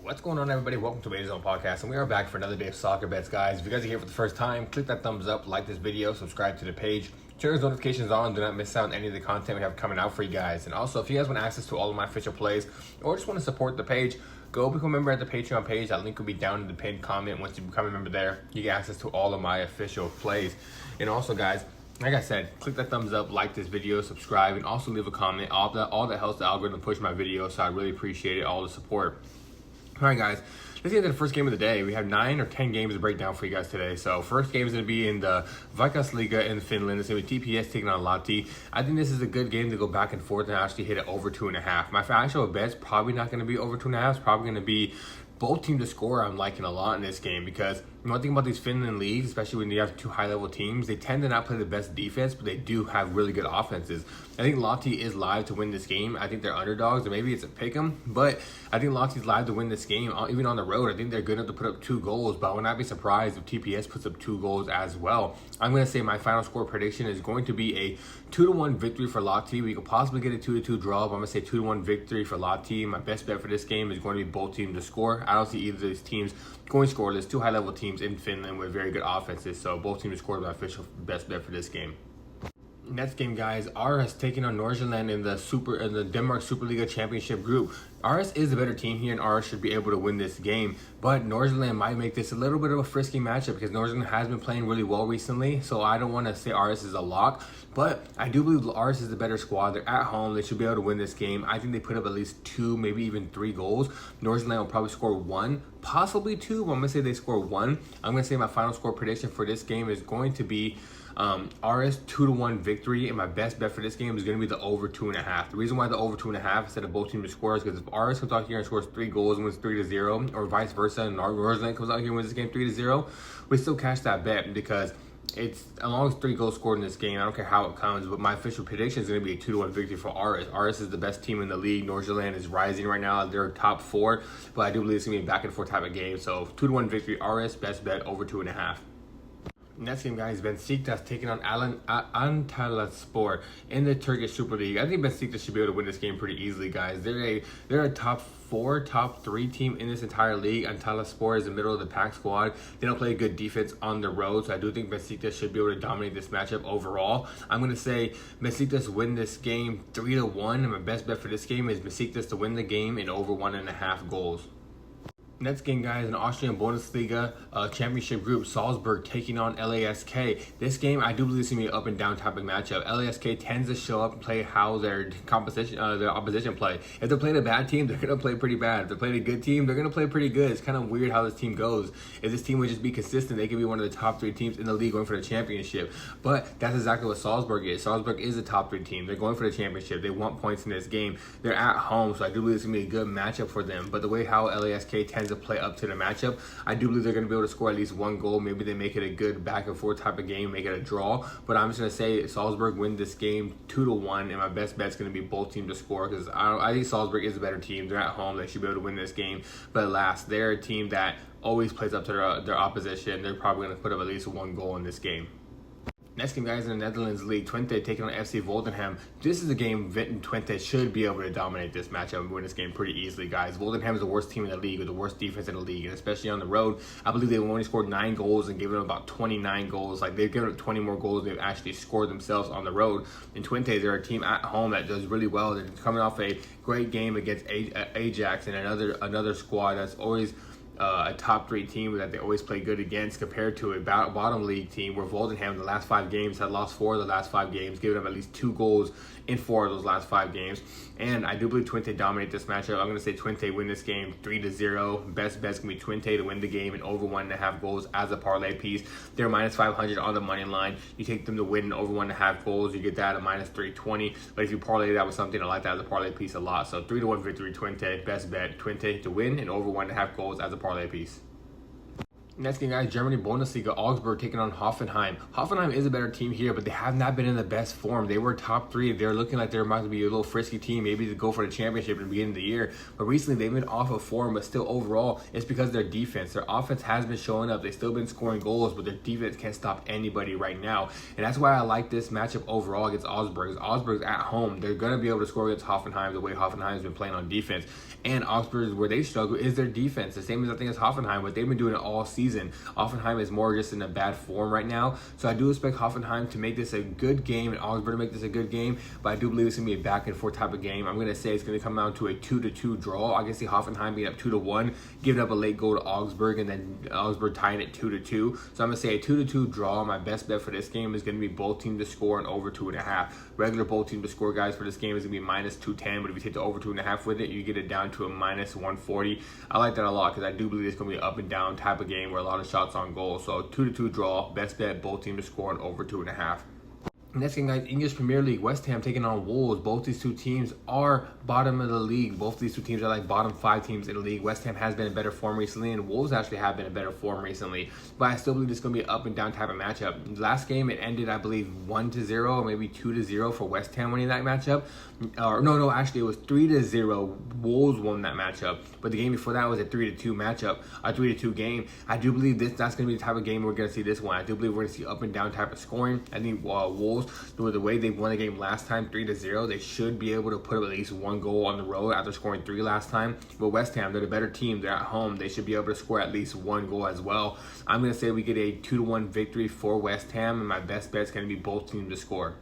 What's going on, everybody? Welcome to Beta Zone Podcast, and we are back for another day of soccer bets, guys. If you guys are here for the first time, click that thumbs up, like this video, subscribe to the page, turn those notifications on, do not miss out on any of the content we have coming out for you guys. And also, if you guys want access to all of my official plays, or just want to support the page, go become a member at the Patreon page. That link will be down in the pinned comment. Once you become a member there, you get access to all of my official plays. And also, guys, like I said, click that thumbs up, like this video, subscribe, and also leave a comment. All that helps the algorithm push my videos, so I really appreciate it, all the support. All right, guys, let's get into the first game of the day. We have 9 or 10 games to break down for you guys today. So first game is going to be in the Veikkausliiga in Finland. It's going to be TPS taking on Lahti. I think this is a good game to go back and forth and actually hit it over 2.5. My actual bet's probably not going to be over 2.5. It's probably going to be both teams to score. I'm liking a lot in this game because one thing about these Finland leagues, especially when you have two high-level teams, they tend to not play the best defense, but they do have really good offenses. I think Lahti is live to win this game. I think they're underdogs, or maybe it's a pick'em, but I think Lahti's live to win this game, even on the road. I think they're good enough to put up 2 goals, but I would not be surprised if TPS puts up 2 goals as well. I'm going to say my final score prediction is going to be a 2-1 victory for Lahti. We could possibly get a 2-2 draw, but I'm going to say 2-1 victory for Lahti. My best bet for this game is going to be both teams to score. I don't see either of these teams going scoreless. 2 high-level teams in Finland with very good offenses, so both teams scored my official best bet for this game. Next game, guys, RS taking on Nordsjælland in the Denmark Superliga Championship group. RS is a better team here, and RS should be able to win this game. But Nordsjælland might make this a little bit of a frisky matchup because Nordsjælland has been playing really well recently. So I don't want to say RS is a lock, but I do believe RS is the better squad. They're at home. They should be able to win this game. I think they put up at least 2, maybe even 3 goals. Nordsjælland will probably score 1, possibly 2, but I'm going to say they score 1. I'm going to say my final score prediction for this game is going to be RS 2-1 victory, and my best bet for this game is going to be the over 2.5. The reason why the over 2.5 instead of both teams to score is because if RS comes out here and scores 3 goals and wins 3-0, or vice versa, and Nordsjælland comes out here and wins this game 3-0, we still cash that bet because it's as long as 3 goals scored in this game. I don't care how it comes, but my official prediction is going to be a 2-1 victory for RS. RS is the best team in the league. Nordsjælland is rising right now. They're top 4, but I do believe it's going to be a back and forth type of game. So 2-1 victory, RS, best bet over 2.5. Next game, guys, Besiktas taking on Antalyaspor in the Turkish Super League. I think Besiktas should be able to win this game pretty easily, guys. They're a top 4, top 3 team in this entire league. Antalyaspor is the middle of the pack squad. They don't play good defense on the road, so I do think Besiktas should be able to dominate this matchup overall. I'm going to say Besiktas win this game 3-1, and my best bet for this game is Besiktas to win the game in over 1.5 goals. Next game, guys, in Austrian Bundesliga Championship Group, Salzburg taking on LASK. This game, I do believe it's going to be an up and down type of matchup. LASK tends to show up and play how their opposition play. If they're playing a bad team, they're going to play pretty bad. If they're playing a good team, they're going to play pretty good. It's kind of weird how this team goes. If this team would just be consistent, they could be one of the top 3 teams in the league going for the championship. But that's exactly what Salzburg is. Salzburg is a top 3 team. They're going for the championship. They want points in this game. They're at home, so I do believe it's going to be a good matchup for them. But the way how LASK tends to play up to the matchup, I do believe they're going to be able to score at least 1 goal. Maybe they make it a good back and forth type of game, make it a draw. But I'm just going to say Salzburg win this game 2-1, and my best bet is going to be both teams to score because I think Salzburg is a better team. They're at home. They should be able to win this game. But alas, they're a team that always plays up to their opposition. They're probably going to put up at least 1 goal in this game. Next game, guys, in the Netherlands League, Twente taking on FC Volendam. This is a game Twente should be able to dominate this matchup and win this game pretty easily, guys. Volendam is the worst team in the league with the worst defense in the league, and especially on the road. I believe they've only scored 9 goals and given them about 29 goals. Like, they've given up 20 more goals than they've actually scored themselves on the road. And Twente, they're a team at home that does really well. They're coming off a great game against Ajax and another squad that's always a top 3 team that they always play good against, compared to a bottom league team where Volendam in the last 5 games had lost 4 of the last 5 games, giving them at least 2 goals in 4 of those last 5 games. And I do believe Twente dominate this matchup. I'm going to say Twente win this game 3-0. Best bet's going to be Twente to win the game and over 1.5 goals as a parlay piece. They're minus 500 on the money line. You take them to win over 1.5 goals, you get that at minus 320. But if you parlay that with something, I like that as a parlay piece a lot. So 3-1 victory Twente. Best bet Twente to win and over 1.5 goals as a parlay piece. Next game, guys, Germany Bundesliga, Augsburg taking on Hoffenheim. Hoffenheim is a better team here, but they have not been in the best form. They were top 3. They're looking like they're about to be a little frisky team, maybe to go for the championship at the beginning of the year. But recently, they've been off of form, but still overall, it's because of their defense. Their offense has been showing up. They've still been scoring goals, but their defense can't stop anybody right now. And that's why I like this matchup overall against Augsburg. Augsburg's at home. They're going to be able to score against Hoffenheim the way Hoffenheim's been playing on defense. And Augsburg, where they struggle, is their defense. The same as I think as Hoffenheim, but they've been doing it all season. Hoffenheim is more just in a bad form right now. So I do expect Hoffenheim to make this a good game and Augsburg to make this a good game. But I do believe it's going to be a back and forth type of game. I'm going to say it's going to come down to a 2-2 draw. I can see Hoffenheim being up 2-1, giving up a late goal to Augsburg, and then Augsburg tying it 2-2. So I'm going to say a 2-2 draw. My best bet for this game is going to be both teams to score and over 2.5. Regular both teams to score, guys, for this game is going to be -210. But if you take the over 2.5 with it, you get it down to a -140. I like that a lot because I do believe it's going to be an up and down type of game where a lot of shots on goal. So 2-2 draw, best bet, both teams to score and over 2.5. Next game, guys, English Premier League, West Ham taking on Wolves. Both these two teams are bottom of the league. Both these two teams are like bottom 5 teams in the league. West Ham has been in better form recently, and Wolves actually have been in better form recently. But I still believe it's going to be an up and down type of matchup. Last game, it ended, I believe, 1-0 or maybe 2-0 for West Ham winning that matchup. No, actually, it was 3-0. Wolves won that matchup. But the game before that was a 3-2 matchup, a 3-2 game. I do believe that's going to be the type of game we're going to see this one. I do believe we're going to see up and down type of scoring. I think Wolves, the way they won the game last time, 3-0, they should be able to put up at least 1 goal on the road after scoring 3 last time. But West Ham, they're the better team. They're at home. They should be able to score at least 1 goal as well. I'm going to say we get a 2-1 victory for West Ham, and my best bet is going to be both teams to score.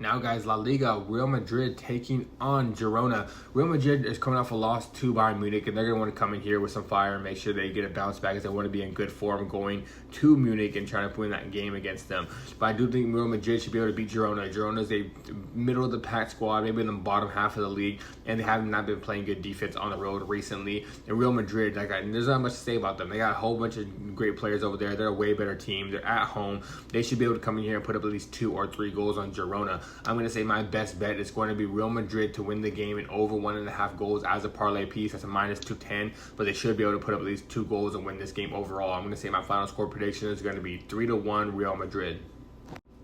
Now, guys, La Liga, Real Madrid taking on Girona. Real Madrid is coming off a loss to Bayern Munich, and they're going to want to come in here with some fire and make sure they get a bounce back as they want to be in good form going to Munich and trying to win that game against them. But I do think Real Madrid should be able to beat Girona. Girona is a middle-of-the-pack squad, maybe in the bottom half of the league, and they have not been playing good defense on the road recently. And Real Madrid, there's not much to say about them. They got a whole bunch of great players over there. They're a way better team. They're at home. They should be able to come in here and put up at least 2 or 3 goals on Girona. I'm going to say my best bet is going to be Real Madrid to win the game and over 1.5 goals as a parlay piece. That's a -210, but they should be able to put up at least 2 goals and win this game overall. I'm going to say my final score prediction is going to be 3-1 Real Madrid.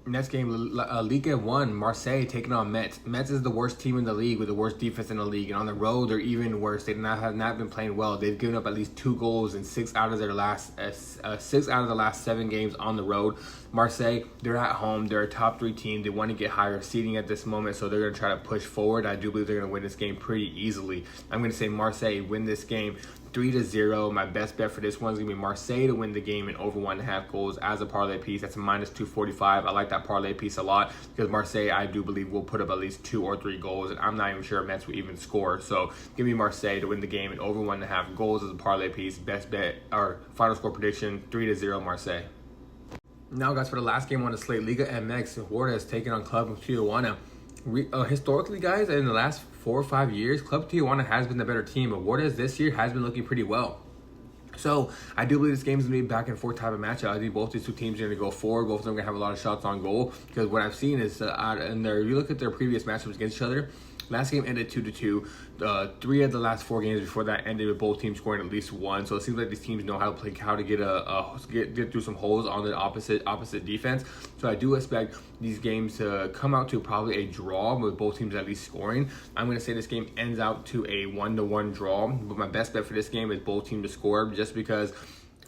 Next game, Ligue 1, Marseille taking on Metz. Metz is the worst team in the league with the worst defense in the league. And on the road, they're even worse. They have not been playing well. They've given up at least 2 goals in 6 out of the last 7 games on the road. Marseille, they're at home. They're a top 3 team. They want to get higher seeding at this moment, so they're going to try to push forward. I do believe they're going to win this game pretty easily. I'm going to say Marseille win this game 3-0. My best bet for this one is going to be Marseille to win the game and over 1.5 goals as a parlay piece. That's a -245. I like that parlay piece a lot because Marseille, I do believe, will put up at least 2 or 3 goals, and I'm not even sure Metz will even score. So give me Marseille to win the game and over 1.5 goals as a parlay piece. Best bet or final score prediction 3-0 Marseille. Now, guys, for the last game on the slate, Liga MX, Juarez taking on Club Tijuana. Historically, guys, in the last 4 or 5 years, Club Tijuana has been the better team, but Juarez this year has been looking pretty well. So I do believe this game is going to be a back and forth type of matchup. I think both these two teams are going to go forward. Both of them are going to have a lot of shots on goal because what I've seen is, you look at their previous matchups against each other, last game ended 2-2. 3 of the last 4 games before that ended with both teams scoring at least 1. So it seems like these teams know how to play, how to get through some holes on the opposite defense. So I do expect these games to come out to probably a draw with both teams at least scoring. I'm going to say this game ends out to a 1-1 draw. But my best bet for this game is both teams to score, just because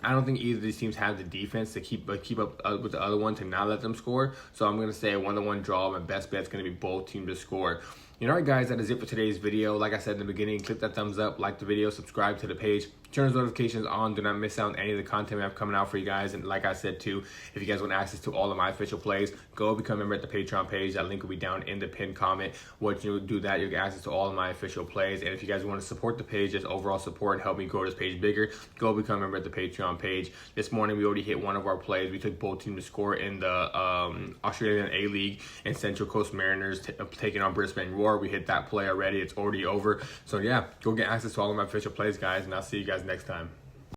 I don't think either of these teams have the defense to keep up with the other one to not let them score. So I'm going to say a 1-1 draw. My best bet is going to be both teams to score. Alright, guys, that is it for today's video. Like I said in the beginning, click that thumbs up, like the video, subscribe to the page, turn those notifications on. Do not miss out on any of the content we have coming out for you guys. And like I said too, if you guys want access to all of my official plays, go become a member at the Patreon page. That link will be down in the pinned comment. Once you do that, you'll get access to all of my official plays. And if you guys want to support the page, just overall support and help me grow this page bigger, go become a member at the Patreon page. This morning we already hit one of our plays. We took both teams to score in the Australian A-League and Central Coast Mariners taking on Brisbane Roar. We hit that play already. It's already over. So yeah, go get access to all of my official plays, guys, and I'll see you guys next time.